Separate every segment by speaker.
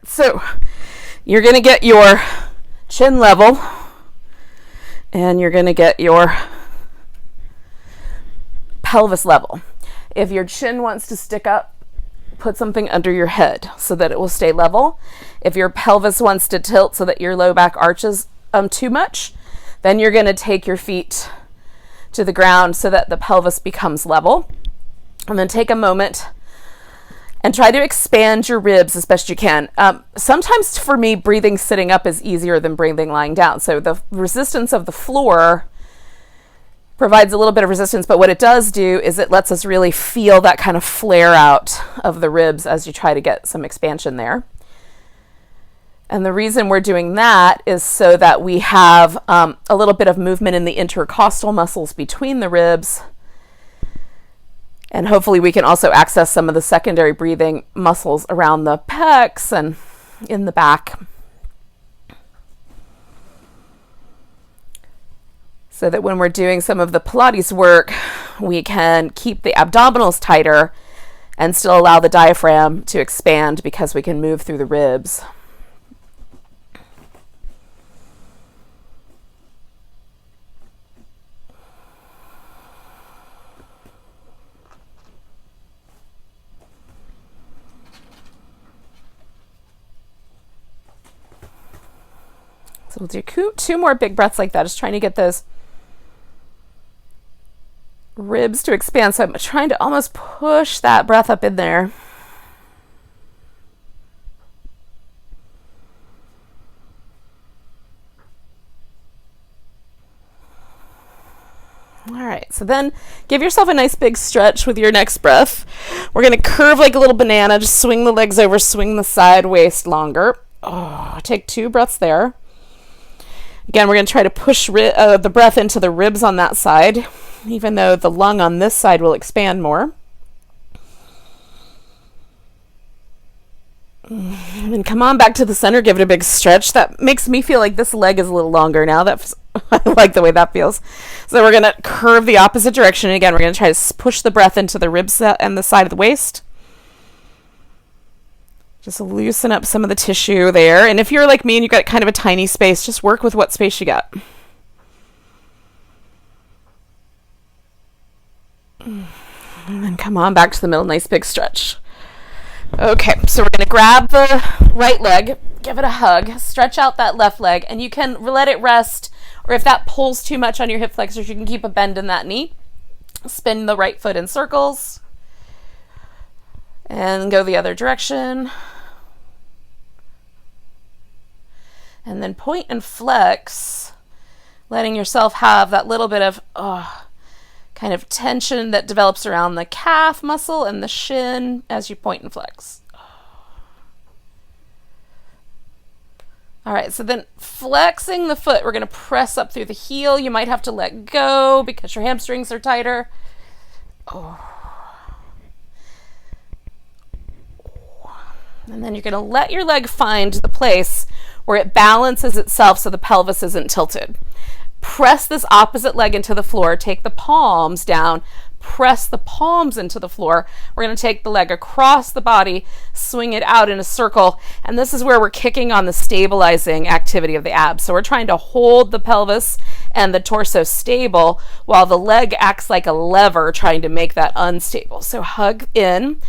Speaker 1: so you're going to get your chin level and you're going to get your pelvis level. If your chin wants to stick up, put something under your head so that it will stay level. If your pelvis wants to tilt so that your low back arches too much, then you're going to take your feet to the ground so that the pelvis becomes level. And then take a moment and try to expand your ribs as best you can. Sometimes for me, breathing sitting up is easier than breathing lying down. So the resistance of the floor provides a little bit of resistance, but what it does do is it lets us really feel that kind of flare out of the ribs as you try to get some expansion there. And the reason we're doing that is so that we have a little bit of movement in the intercostal muscles between the ribs. And hopefully we can also access some of the secondary breathing muscles around the pecs and in the back. So that when we're doing some of the Pilates work, we can keep the abdominals tighter and still allow the diaphragm to expand because we can move through the ribs. So we'll do two more big breaths like that, just trying to get those ribs to expand. So I'm trying to almost push that breath up in there. All right, so then give yourself a nice big stretch with your next breath. We're going to curve like a little banana, just swing the legs over, swing the side waist longer. Oh, take 2 breaths there. Again, we're going to try to push the breath into the ribs on that side, even though the lung on this side will expand more. And then come on back to the center, give it a big stretch. That makes me feel like this leg is a little longer now. I like the way that feels. So we're going to curve the opposite direction. Again, we're going to try to push the breath into the ribs and the side of the waist. Just loosen up some of the tissue there. And if you're like me and you've got kind of a tiny space, just work with what space you got. And then come on back to the middle, nice big stretch. Okay, so we're going to grab the right leg, give it a hug, stretch out that left leg, and you can let it rest, or if that pulls too much on your hip flexors, you can keep a bend in that knee. Spin the right foot in circles, and go the other direction. And then point and flex, letting yourself have that little bit of kind of tension that develops around the calf muscle and the shin as you point and flex. All right, so then flexing the foot, we're going to press up through the heel. You might have to let go because your hamstrings are tighter. And then you're going to let your leg find the place where it balances itself so the pelvis isn't tilted. Press this opposite leg into the floor. Take the palms down. Press the palms into the floor. We're going to take the leg across the body, swing it out in a circle, and this is where we're kicking on the stabilizing activity of the abs. So we're trying to hold the pelvis and the torso stable while the leg acts like a lever trying to make that unstable. So hug in,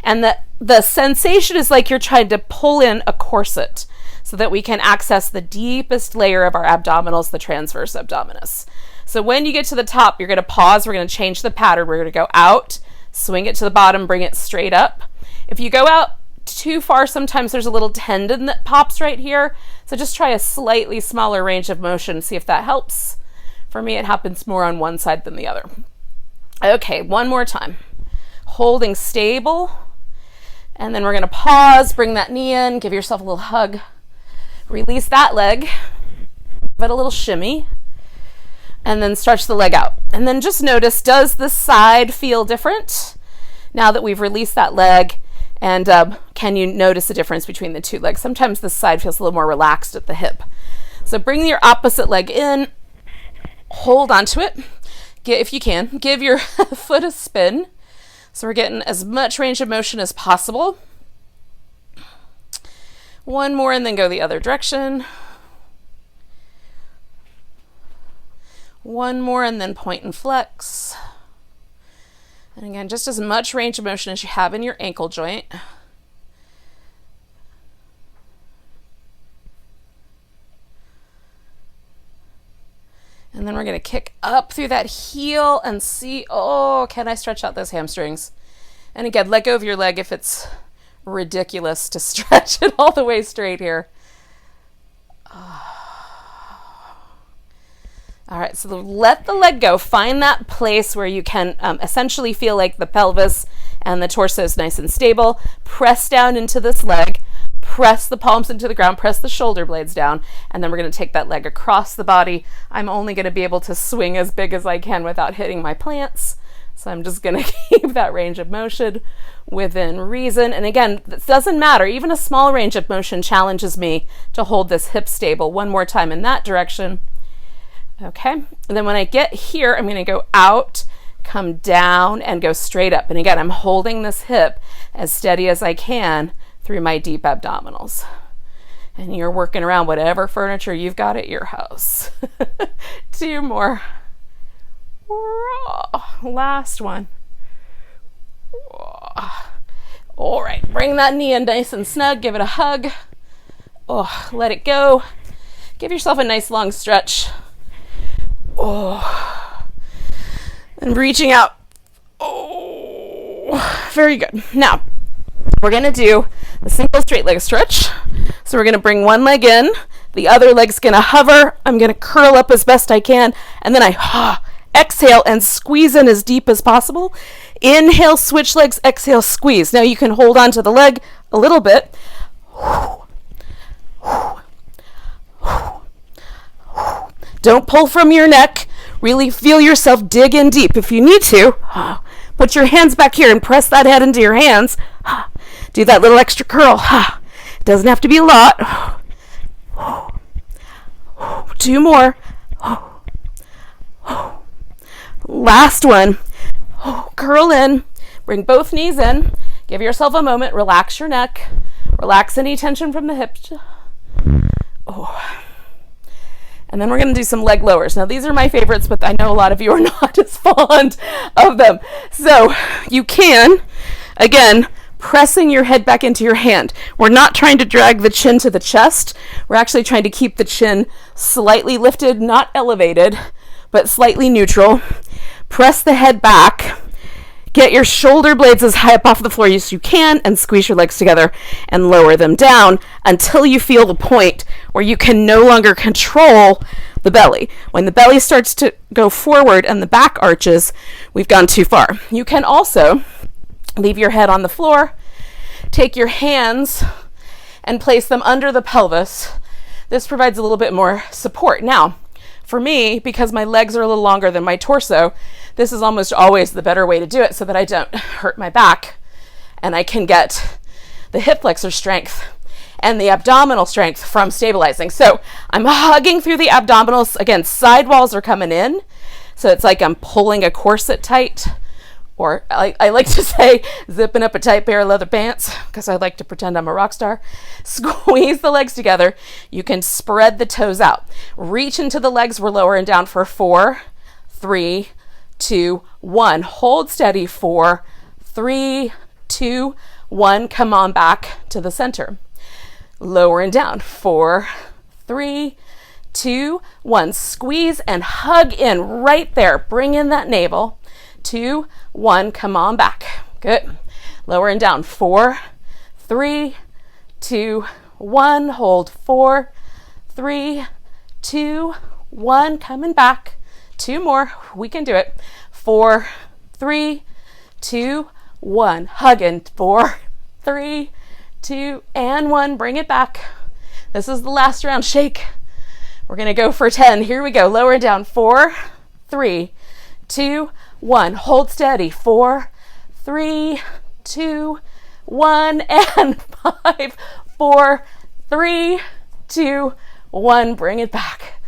Speaker 1: and the sensation is like you're trying to pull in a corset so that we can access the deepest layer of our abdominals, the transverse abdominis. So when you get to the top, you're going to pause. We're going to change the pattern. We're going to go out, swing it to the bottom, bring it straight up. If you go out too far, sometimes there's a little tendon that pops right here. So just try a slightly smaller range of motion, see if that helps. For me, it happens more on one side than the other. Okay, one more time. Holding stable. And then we're going to pause, bring that knee in, give yourself a little hug. Release that leg, give it a little shimmy, and then stretch the leg out. And then just notice, does the side feel different now that we've released that leg? And can you notice the difference between the two legs? Sometimes this side feels a little more relaxed at the hip. So bring your opposite leg in, hold onto it. If you can, give your foot a spin. So we're getting as much range of motion as possible. One more and then go the other direction. One more and then point and flex. And again, just as much range of motion as you have in your ankle joint. And then we're going to kick up through that heel and see, oh, can I stretch out those hamstrings? And again, let go of your leg if it's ridiculous to stretch it all the way straight here. All right, so let the leg go. Find that place where you can essentially feel like the pelvis and the torso is nice and stable. Press down into this leg. Press the palms into the ground. Press the shoulder blades down. And then we're going to take that leg across the body. I'm only going to be able to swing as big as I can without hitting my plants. So I'm just going to keep that range of motion within reason. And again, this doesn't matter. Even a small range of motion challenges me to hold this hip stable. One more time in that direction. Okay, and then when I get here, I'm going to go out, come down, and go straight up. And again, I'm holding this hip as steady as I can through my deep abdominals. And you're working around whatever furniture you've got at your house. 2 more. Last one. All right, bring that knee in nice and snug. Give it a hug. Oh, let it go. Give yourself a nice long stretch. Oh, and reaching out. Oh, very good. Now, we're going to do the single straight leg stretch. So we're going to bring one leg in. The other leg's going to hover. I'm going to curl up as best I can. And then I exhale and squeeze in as deep as possible. Inhale, switch legs. Exhale, squeeze. Now you can hold on to the leg a little bit. Don't pull from your neck. Really feel yourself dig in deep. If you need to, put your hands back here and press that head into your hands. Do that little extra curl. It doesn't have to be a lot. 2 more. Last one. Curl in. Bring both knees in. Give yourself a moment. Relax your neck. Relax any tension from the hips. And then we're going to do some leg lowers. Now, these are my favorites, but I know a lot of you are not as fond of them. So you can, again, pressing your head back into your hand. We're not trying to drag the chin to the chest. We're actually trying to keep the chin slightly lifted, not elevated, but slightly neutral. Press the head back. Get your shoulder blades as high up off the floor as you can and squeeze your legs together and lower them down until you feel the point where you can no longer control the belly. When the belly starts to go forward and the back arches, we've gone too far. You can also leave your head on the floor, take your hands and place them under the pelvis. This provides a little bit more support. Now, for me, because my legs are a little longer than my torso, this is almost always the better way to do it so that I don't hurt my back and I can get the hip flexor strength and the abdominal strength from stabilizing. So I'm hugging through the abdominals. Again, side walls are coming in. So it's like I'm pulling a corset tight, or I like to say zipping up a tight pair of leather pants because I like to pretend I'm a rock star. Squeeze the legs together. You can spread the toes out. Reach into the legs. We're lowering down for 4, 3, 2, 1. Hold steady. 4, 3, 2, 1. Come on back to the center. Lowering down. 4, 3, 2, 1. Squeeze and hug in right there. Bring in that navel. 2, 1. Come on back. Good. Lowering down. 4, 3, 2, 1. Hold. 4, 3, 2, 1. Coming back. 2 more. We can do it. 4, 3, 2, 1. Hug in. 4, 3, 2, and 1. Bring it back. This is the last round. Shake. We're going to go for 10. Here we go. Lower down. 4, 3, 2, 1. Hold steady. 4, 3, 2, 1, and 5, 4, 3, 2, 1. Bring it back.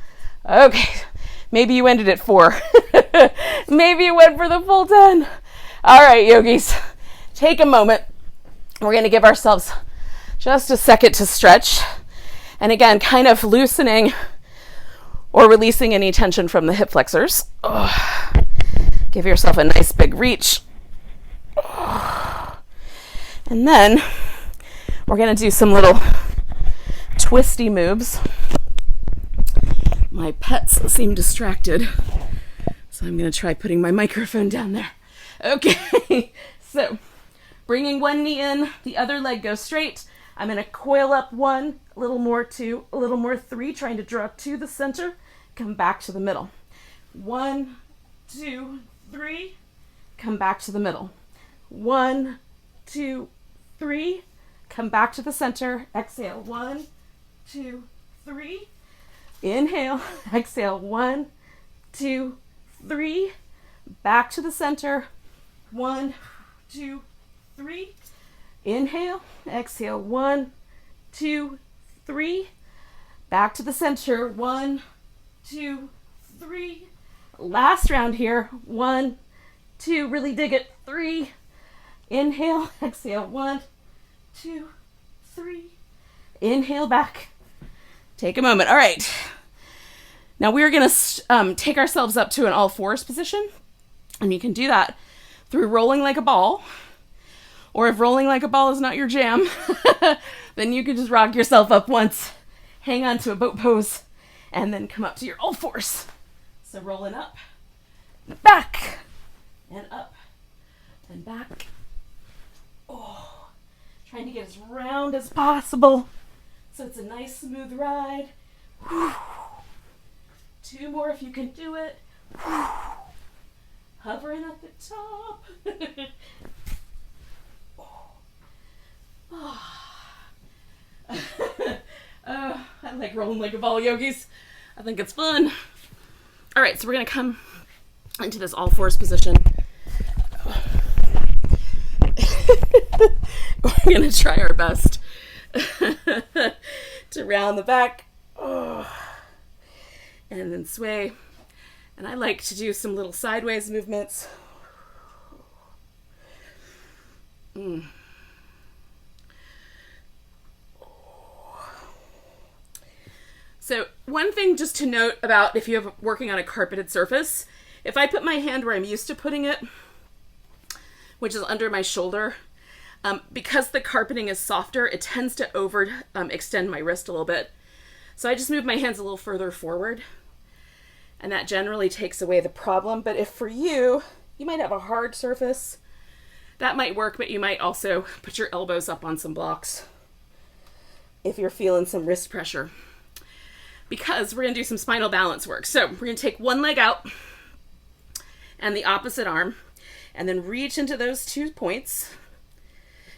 Speaker 1: Okay. Maybe you ended at 4. Maybe you went for the full 10. All right, yogis. Take a moment. We're going to give ourselves just a second to stretch. And again, kind of loosening or releasing any tension from the hip flexors. Oh. Give yourself a nice big reach. Oh. And then we're going to do some little twisty moves. My pets seem distracted, so I'm going to try putting my microphone down there. Okay, so bringing one knee in, the other leg goes straight. I'm going to coil up 1, a little more 2, a little more 3, trying to draw to the center, come back to the middle. 1, 2, 3, come back to the middle. 1, 2, 3, come back to the center. Exhale, 1, 2, 3. Inhale, exhale, 1, 2, 3. Back to the center. 1, 2, 3. Inhale, exhale, 1, 2, 3. Back to the center. 1, 2, 3. Last round here. 1, 2. Really dig it. 3. Inhale, exhale, 1, 2, 3. Inhale back. Take a moment. All right. Now we're going to take ourselves up to an all fours position. And you can do that through rolling like a ball. Or if rolling like a ball is not your jam, then you can just rock yourself up once, hang on to a boat pose, and then come up to your all fours. So rolling up, and back, and up, and back. Oh, trying to get as round as possible so it's a nice smooth ride. Whew. 2 more if you can do it. Whew. Hovering at the top. I like rolling like a ball, yogis. I think it's fun. All right, so we're going to come into this all fours position. We're going to try our best to round the back. Oh. And then sway. And I like to do some little sideways movements. So one thing just to note about if you're working on a carpeted surface, if I put my hand where I'm used to putting it, which is under my shoulder, because the carpeting is softer, it tends to extend my wrist a little bit. So I just move my hands a little further forward, and that generally takes away the problem. But if for you might have a hard surface, that might work, but you might also put your elbows up on some blocks if you're feeling some wrist pressure. Because we're going to do some spinal balance work. So we're going to take one leg out and the opposite arm, and then reach into those 2 points.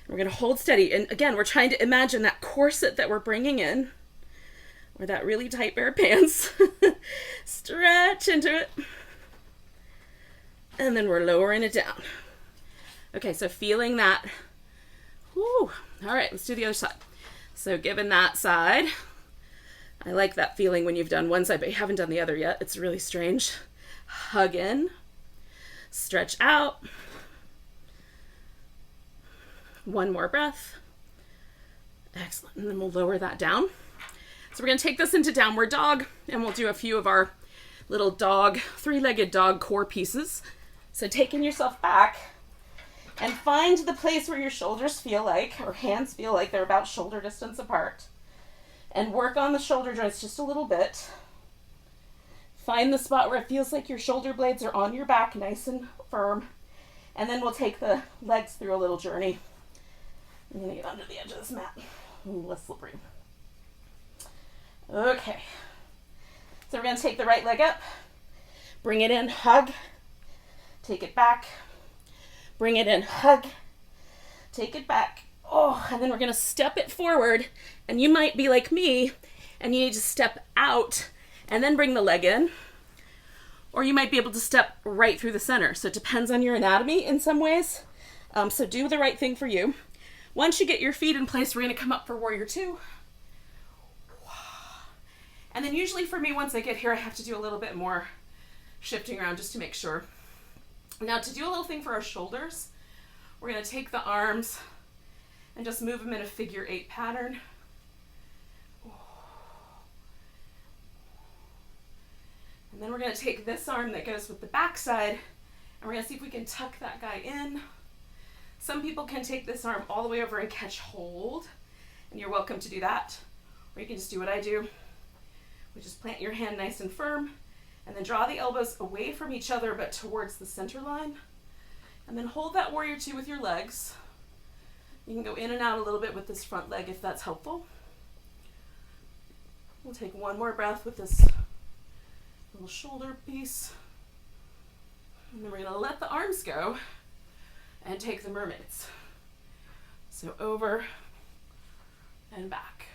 Speaker 1: We're going to hold steady. And again, we're trying to imagine that corset that we're bringing in, or that really tight pair of pants. Stretch into it. And then we're lowering it down. Okay, so feeling that. Whew. All right, let's do the other side. So given that side, I like that feeling when you've done one side, but you haven't done the other yet. It's really strange. Hug in, stretch out. One more breath. Excellent. And then we'll lower that down. So we're going to take this into downward dog, and we'll do a few of our little dog, 3-legged dog core pieces. So taking yourself back and find the place where your shoulders feel like, or hands feel like they're about shoulder distance apart. And work on the shoulder joints just a little bit. Find the spot where it feels like your shoulder blades are on your back, nice and firm. And then we'll take the legs through a little journey. I'm going to get under the edge of this mat. Ooh, less slippery. Okay. So we're going to take the right leg up. Bring it in, hug. Take it back. Bring it in, hug. Take it back. Oh, and then we're going to step it forward, and you might be like me, and you need to step out and then bring the leg in, or you might be able to step right through the center. So it depends on your anatomy in some ways. So do the right thing for you. Once you get your feet in place, we're going to come up for warrior 2. And then usually for me, once I get here, I have to do a little bit more shifting around just to make sure. Now to do a little thing for our shoulders, we're going to take the arms and just move them in a figure 8 pattern. And then we're going to take this arm that goes with the back side, and we're going to see if we can tuck that guy in. Some people can take this arm all the way over and catch hold, and you're welcome to do that. Or you can just do what I do, which is plant your hand nice and firm, and then draw the elbows away from each other but towards the center line. And then hold that warrior 2 with your legs. You can go in and out a little bit with this front leg if that's helpful. We'll take one more breath with this little shoulder piece. And then we're going to let the arms go and take the mermaids. So over and back.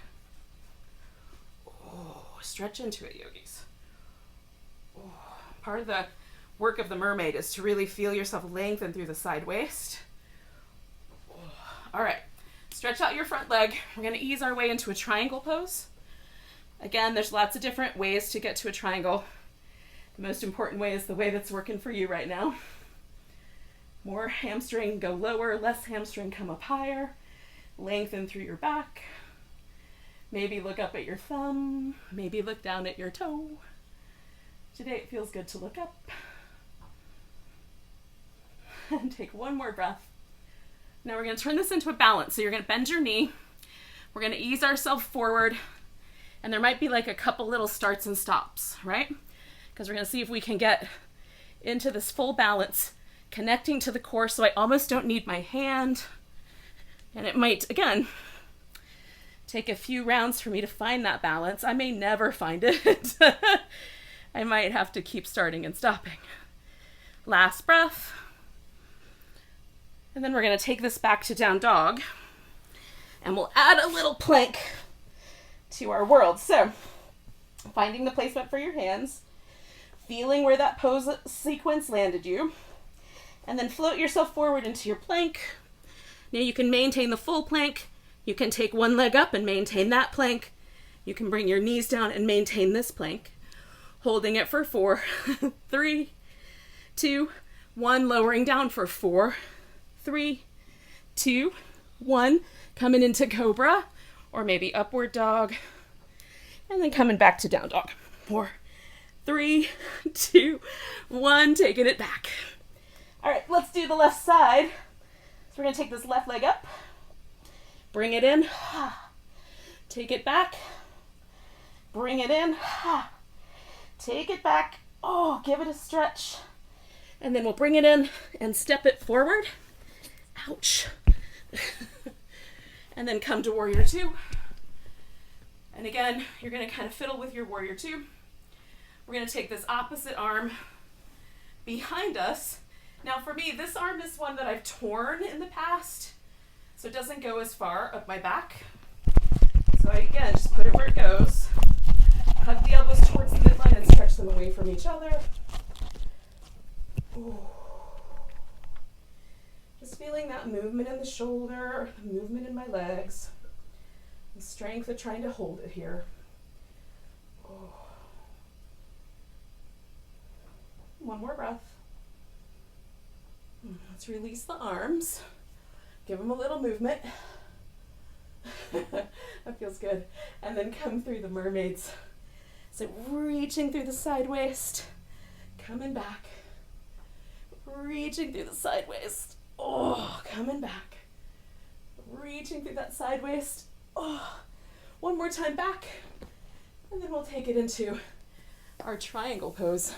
Speaker 1: Oh, stretch into it, yogis. Oh, part of the work of the mermaid is to really feel yourself lengthen through the side waist. Oh, all right, stretch out your front leg. We're going to ease our way into a triangle pose. Again, there's lots of different ways to get to a triangle. The most important way is the way that's working for you right now. More hamstring, go lower, less hamstring, come up higher. Lengthen through your back. Maybe look up at your thumb. Maybe look down at your toe. Today it feels good to look up. And take one more breath. Now we're going to turn this into a balance. So you're going to bend your knee. We're going to ease ourselves forward. And there might be like a couple little starts and stops, right? Because we're going to see if we can get into this full balance, connecting to the core so I almost don't need my hand. And it might, again, take a few rounds for me to find that balance. I may never find it. I might have to keep starting and stopping. Last breath. And then we're going to take this back to down dog. And we'll add a little plank to our world. So, finding the placement for your hands, feeling where that pose sequence landed you, and then float yourself forward into your plank. Now you can maintain the full plank. You can take one leg up and maintain that plank. You can bring your knees down and maintain this plank. Holding it for 4, 3, 2, 1, lowering down for 4, 3, 2, 1, coming into cobra, or maybe upward dog, and then coming back to down dog. 4, 3, 2, 1, taking it back. All right, let's do the left side. So we're gonna take this left leg up, bring it in, take it back, bring it in, take it back. Oh, give it a stretch. And then we'll bring it in and step it forward. Ouch. And then come to warrior 2. And again, you're gonna kind of fiddle with your warrior 2. We're gonna take this opposite arm behind us. Now for me, this arm is one that I've torn in the past, so it doesn't go as far up my back. So I, again, just put it where it goes. Hug the elbows towards the midline and stretch them away from each other. Ooh. Just feeling that movement in the shoulder, the movement in my legs, the strength of trying to hold it here. Oh. One more breath. Let's release the arms. Give them a little movement. That feels good. And then come through the mermaids. So reaching through the side waist, coming back. Reaching through the side waist. Oh, coming back. Reaching through that side waist. Oh, one more time back. And then we'll take it into our triangle pose.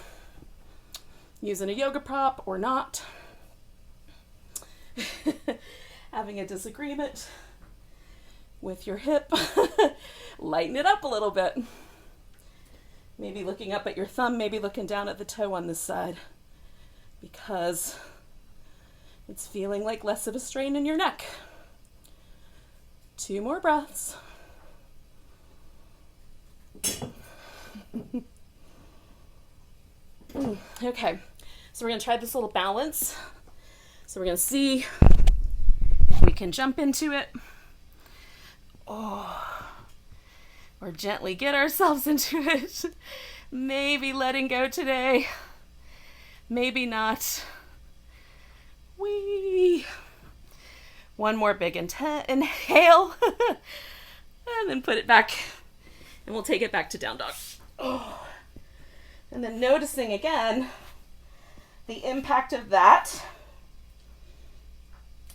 Speaker 1: Using a yoga prop or not. Having a disagreement with your hip. Lighten it up a little bit. Maybe looking up at your thumb, maybe looking down at the toe on this side, because it's feeling like less of a strain in your neck. 2 more breaths. Okay, so we're going to try this little balance. So we're going to see if we can jump into it. Or gently get ourselves into it. Maybe letting go today. Maybe not. Wee. One more big inhale. And then put it back. And we'll take it back to down dog. Oh. And then noticing again the impact of that.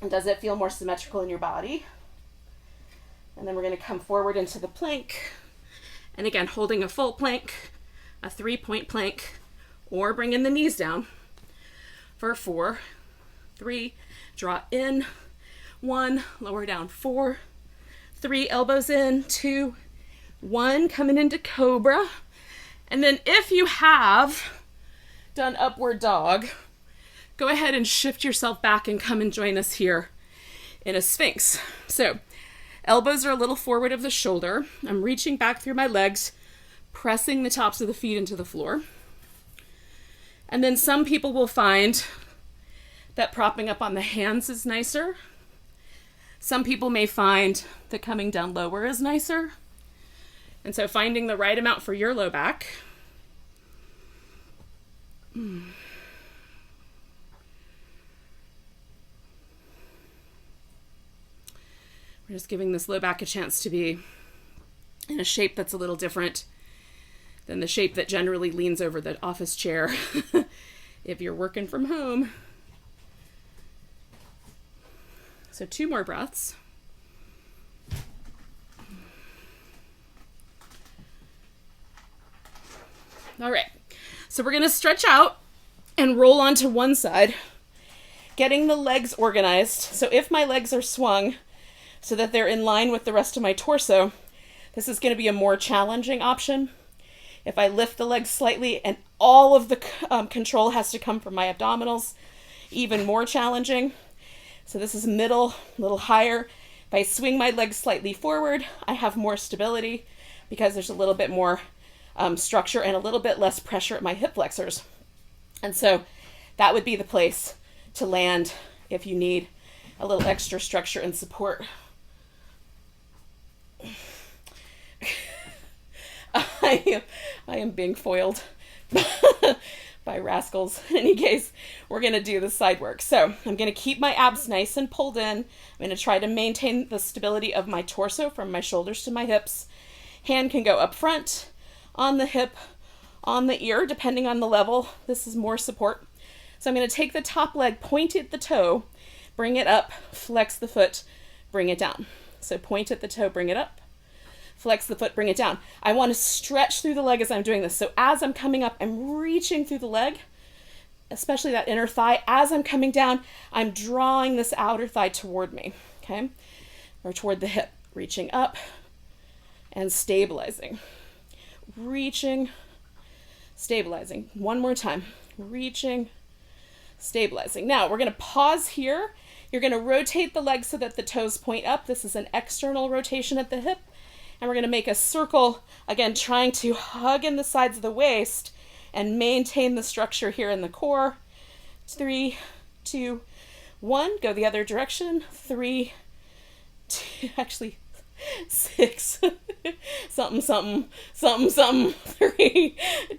Speaker 1: And does it feel more symmetrical in your body? And then we're going to come forward into the plank. And again, holding a full plank, a 3-point plank, or bringing the knees down for 4, 3, draw in, 1, lower down, 4, 3, elbows in, 2, 1, coming into cobra. And then if you have done upward dog, go ahead and shift yourself back and come and join us here in a sphinx. So elbows are a little forward of the shoulder. I'm reaching back through my legs, pressing the tops of the feet into the floor. And then some people will find that propping up on the hands is nicer. Some people may find that coming down lower is nicer. And so finding the right amount for your low back. We're just giving this low back a chance to be in a shape that's a little different than the shape that generally leans over the office chair if you're working from home. So 2 more breaths. All right, so we're gonna stretch out and roll onto one side, getting the legs organized. So if my legs are swung so that they're in line with the rest of my torso, this is gonna be a more challenging option. If I lift the legs slightly and all of the control has to come from my abdominals, even more challenging. So this is middle, a little higher. If I swing my legs slightly forward, I have more stability because there's a little bit more structure and a little bit less pressure at my hip flexors. And so that would be the place to land if you need a little extra structure and support. I am being foiled by rascals. In any case, we're going to do the side work. So I'm going to keep my abs nice and pulled in. I'm going to try to maintain the stability of my torso from my shoulders to my hips. Hand can go up front, on the hip, on the ear, depending on the level. This is more support. So I'm going to take the top leg, point at the toe, bring it up, flex the foot, bring it down. So point at the toe, bring it up, flex the foot, bring it down. I want to stretch through the leg as I'm doing this. So as I'm coming up, I'm reaching through the leg, especially that inner thigh. As I'm coming down, I'm drawing this outer thigh toward me, okay? Or toward the hip, reaching up and stabilizing. Reaching, stabilizing. One more time. Reaching, stabilizing. Now we're going to pause here. You're going to rotate the legs so that the toes point up. This is an external rotation at the hip. And we're going to make a circle, again, trying to hug in the sides of the waist and maintain the structure here in the core. 3, 2, 1. Go the other direction. 3, 2, actually 6, something, something, something, something, 3,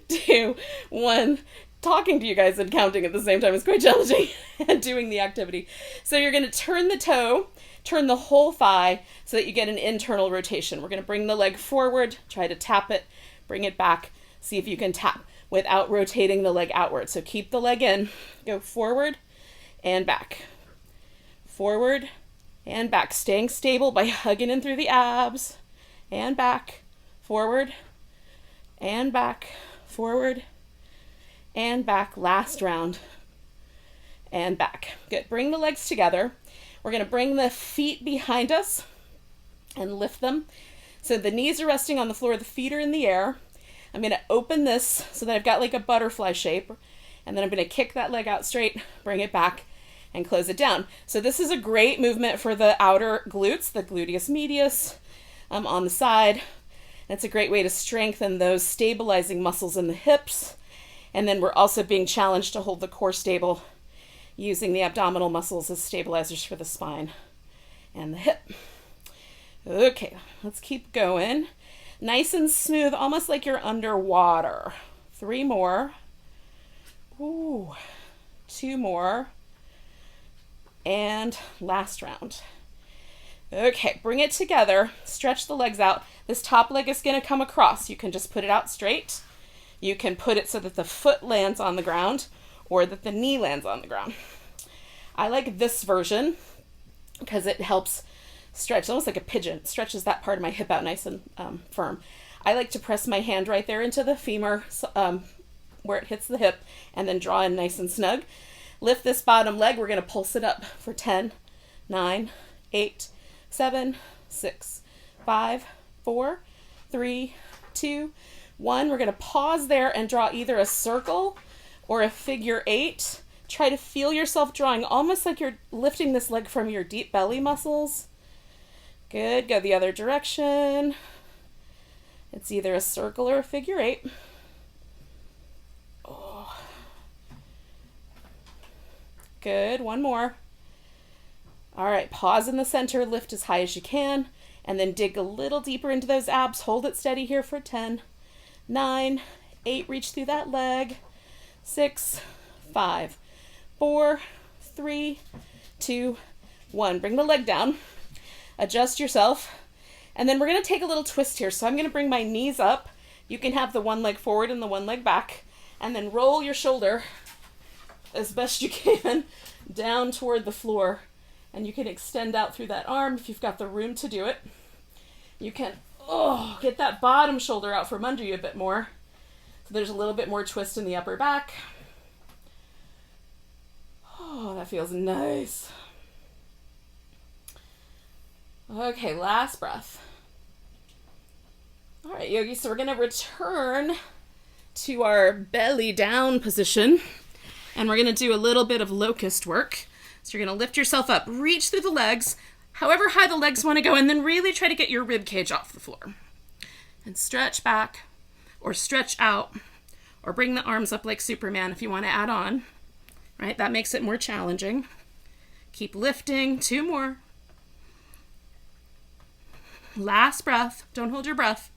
Speaker 1: 2, 1. Talking to you guys and counting at the same time is quite challenging and doing the activity. So you're going to turn the toe, turn the whole thigh so that you get an internal rotation. We're going to bring the leg forward, try to tap it, bring it back, see if you can tap without rotating the leg outward. So keep the leg in, go forward and back, forward and back, staying stable by hugging in through the abs, and back, forward and back, forward and back. Last round and back. Good. Bring the legs together. We're going to bring the feet behind us and lift them. So the knees are resting on the floor, the feet are in the air. I'm going to open this so that I've got like a butterfly shape, and then I'm going to kick that leg out straight, bring it back, and close it down. So this is a great movement for the outer glutes, the gluteus medius on the side. It's a great way to strengthen those stabilizing muscles in the hips. And then we're also being challenged to hold the core stable using the abdominal muscles as stabilizers for the spine and the hip. Okay, let's keep going. Nice and smooth, almost like you're underwater. 3 more. Ooh, 2 more. And last round. Okay, bring it together. Stretch the legs out. This top leg is going to come across. You can just put it out straight. You can put it so that the foot lands on the ground or that the knee lands on the ground. I like this version because it helps stretch, almost like a pigeon. It stretches that part of my hip out nice and firm. I like to press my hand right there into the femur where it hits the hip and then draw in nice and snug. Lift this bottom leg. We're going to pulse it up for 10, 9, 8, 7, 6, 5, 4, 3, 2, 1. We're going to pause there and draw either a circle or a figure 8. Try to feel yourself drawing almost like you're lifting this leg from your deep belly muscles. Good. Go the other direction. It's either a circle or a figure 8. Oh. Good. One more. All right. Pause in the center. Lift as high as you can. And then dig a little deeper into those abs. Hold it steady here for 10, 9, 8. Reach through that leg. 6, 5, 4, 3, 2, 1. Bring the leg down. Adjust yourself. And then we're going to take a little twist here. So I'm going to bring my knees up. You can have the one leg forward and the one leg back. And then roll your shoulder as best you can down toward the floor. And you can extend out through that arm if you've got the room to do it. You can get that bottom shoulder out from under you a bit more. So there's a little bit more twist in the upper back. Oh, that feels nice. Okay, last breath. All right, yogis, so we're going to return to our belly down position. And we're going to do a little bit of locust work. So you're going to lift yourself up, reach through the legs, however high the legs want to go, and then really try to get your rib cage off the floor. And stretch back, or stretch out, or bring the arms up like Superman if you want to add on. Right? That makes it more challenging. Keep lifting. 2 more. Last breath. Don't hold your breath.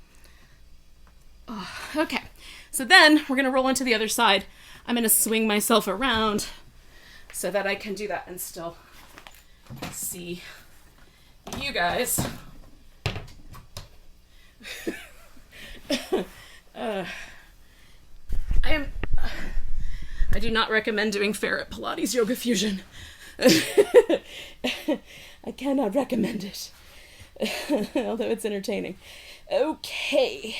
Speaker 1: Oh, okay. So then we're going to roll into the other side. I'm going to swing myself around so that I can do that and still see you guys. I do not recommend doing ferret Pilates yoga fusion. I cannot recommend it, although it's entertaining. Okay,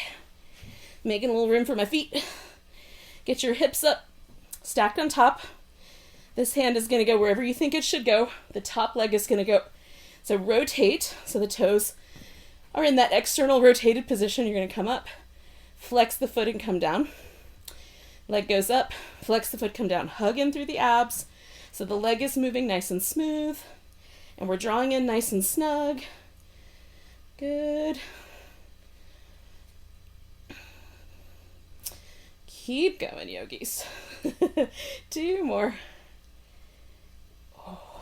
Speaker 1: making a little room for my feet. Get your hips up, stacked on top. This hand is going to go wherever you think it should go. The top leg is going to go. So rotate, so the toes are in that external rotated position. You're going to come up, flex the foot and come down. Leg goes up, flex the foot, come down. Hug in through the abs. So the leg is moving nice and smooth. And we're drawing in nice and snug. Good. Keep going, yogis. 2 more. Oh.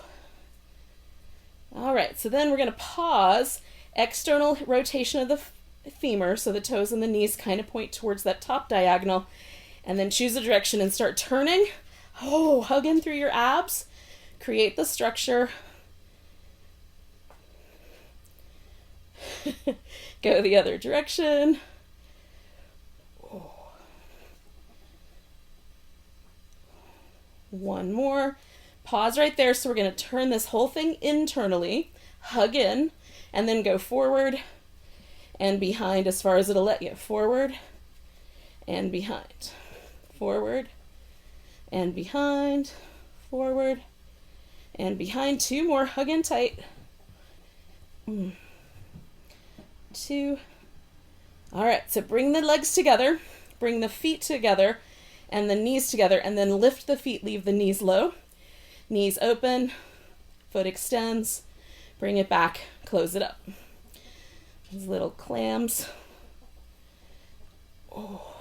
Speaker 1: All right, so then we're going to pause. External rotation of the femur, so the toes and the knees kind of point towards that top diagonal. And then choose a direction and start turning. Oh, hug in through your abs. Create the structure. Go the other direction. Oh. 1 more. Pause right there. So we're going to turn this whole thing internally. Hug in. And then go forward and behind as far as it'll let you. Forward and behind. Forward and behind, forward and behind. 2 more. Hug in tight. 2. All right, so bring the legs together, bring the feet together and the knees together, and then lift the feet, leave the knees low. Knees open, foot extends, bring it back, close it up. These little clams. Oh.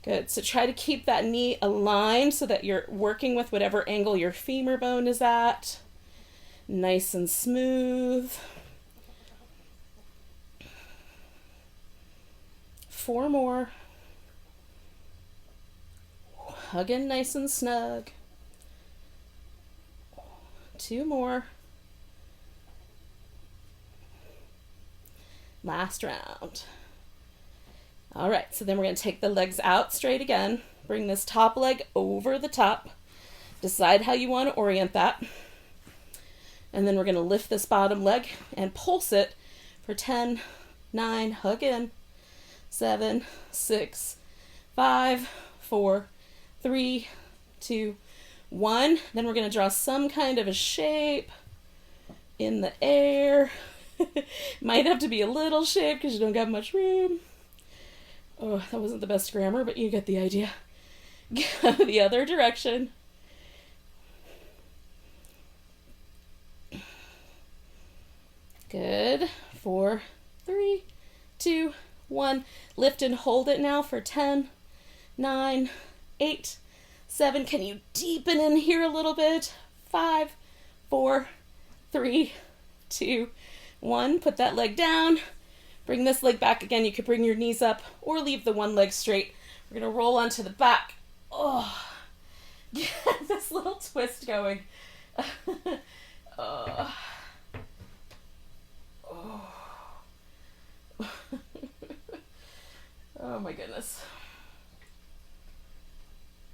Speaker 1: Good. So try to keep that knee aligned so that you're working with whatever angle your femur bone is at. Nice and smooth. 4 more. Hug in nice and snug. 2 more. Last round. All right, so then we're going to take the legs out straight again. Bring this top leg over the top. Decide how you want to orient that. And then we're going to lift this bottom leg and pulse it for 10, 9, hug in, 7, 6, 5, 4, 3, 2, 1. Then we're going to draw some kind of a shape in the air. Might have to be a little shape because you don't got much room. Oh, that wasn't the best grammar, but you get the idea. Go the other direction. Good. 4, 3, 2, 1. Lift and hold it now for 10, 9, 8, 7. Can you deepen in here a little bit? 5, 4, 3, 2, 1. Put that leg down. Bring this leg back again. You could bring your knees up or leave the one leg straight. We're going to roll onto the back. Oh, get this little twist going. Oh. Oh my goodness.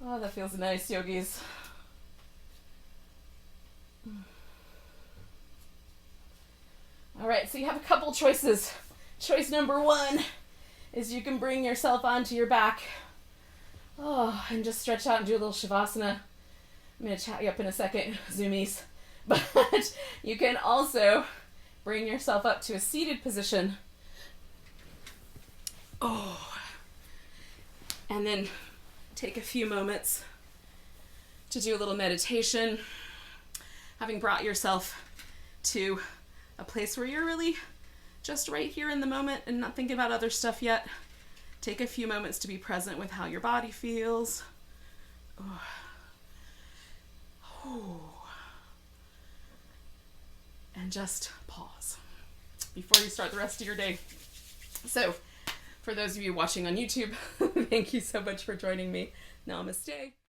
Speaker 1: Oh, that feels nice, yogis. All right, so you have a couple choices. Choice number 1 is you can bring yourself onto your back. Oh, and just stretch out and do a little shavasana. I'm going to chat you up in a second, zoomies. But you can also bring yourself up to a seated position. Oh. And then take a few moments to do a little meditation. Having brought yourself to a place where you're really just right here in the moment and not thinking about other stuff yet, take a few moments to be present with how your body feels. Oh. Oh. And just pause before you start the rest of your day. So, for those of you watching on YouTube, thank you so much for joining me. Namaste.